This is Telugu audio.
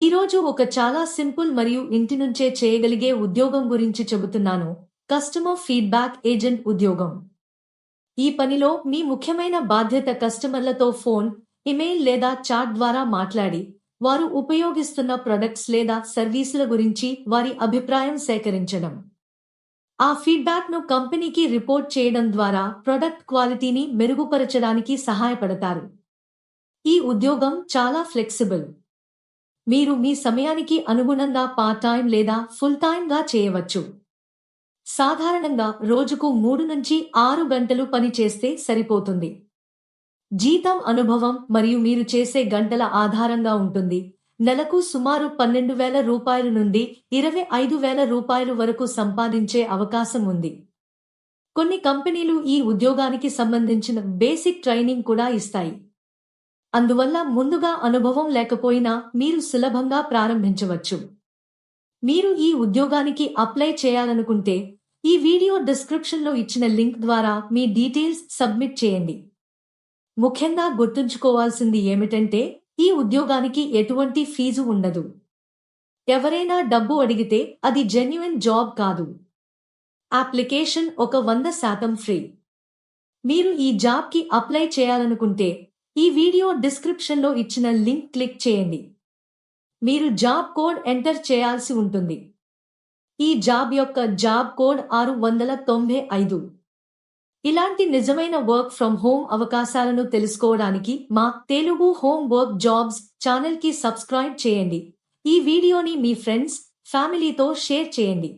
ఈరోజు ఒక చాలా సింపుల్ మరియు ఇంటి నుంచే చేయగలిగే ఉద్యోగం గురించి చెబుతున్నాను. కస్టమర్ ఫీడ్‌బ్యాక్ ఏజెంట్ ఉద్యోగం. ఈ పనిలో మీ ముఖ్యమైన బాధ్యత కస్టమర్లతో ఫోన్, ఇమెయిల్ లేదా చాట్ ద్వారా మాట్లాడి, వారు ఉపయోగిస్తున్న ప్రొడక్ట్స్ లేదా సర్వీసుల గురించి వారి అభిప్రాయం సేకరించడం. ఆ ఫీడ్‌బ్యాక్‌ను కంపెనీకి రిపోర్ట్ చేయడం ద్వారా ప్రొడక్ట్ క్వాలిటీని మెరుగుపరచడానికి సహాయపడతారు. ఈ ఉద్యోగం చాలా ఫ్లెక్సిబుల్. మీరు మీ సమయానికి అనుగుణంగా పార్ట్ టైం లేదా ఫుల్ టైంగా చేయవచ్చు. సాధారణంగా రోజుకు 3 నుంచి 6 గంటలు పని చేస్తే సరిపోతుంది. జీతం అనుభవం మరియు మీరు చేసే గంటల ఆధారంగా ఉంటుంది. నెలకు సుమారు రూ. 12,000 నుండి రూ. 25,000 వరకు సంపాదించే అవకాశం ఉంది. కొన్ని కంపెనీలు ఈ ఉద్యోగానికి సంబంధించిన బేసిక్ ట్రైనింగ్ కూడా ఇస్తాయి. అందువల్ల ముందుగా అనుభవం లేకపోయినా మీరు సులభంగా ప్రారంభించవచ్చు. మీరు ఈ ఉద్యోగానికి అప్లై చేయాలనుకుంటే ఈ వీడియో డిస్క్రిప్షన్లో ఇచ్చిన లింక్ ద్వారా మీ డీటెయిల్స్ సబ్మిట్ చేయండి. ముఖ్యంగా గుర్తుంచుకోవాల్సింది ఏమిటంటే ఈ ఉద్యోగానికి ఎటువంటి ఫీజు ఉండదు. ఎవరైనా డబ్బు అడిగితే అది జెన్యూన్ జాబ్ కాదు. Application 100% free. మీరు ఈ జాబ్కి అప్లై చేయాలనుకుంటే ఈ వీడియో డిస్క్రిప్షన్లో ఇచ్చిన లింక్ క్లిక్ చేయండి. మీరు జాబ్ కోడ్ ఎంటర్ చేయాల్సి ఉంటుంది. ఈ జాబ్ యొక్క జాబ్ కోడ్ 695. ఇలాంటి నిజమైన వర్క్ ఫ్రం హోమ్ అవకాశాలను తెలుసుకోవడానికి మా తెలుగు హోమ్ వర్క్ జాబ్స్ ఛానల్కి సబ్స్క్రైబ్ చేయండి. ఈ వీడియోని మీ ఫ్రెండ్స్, ఫ్యామిలీతో షేర్ చేయండి.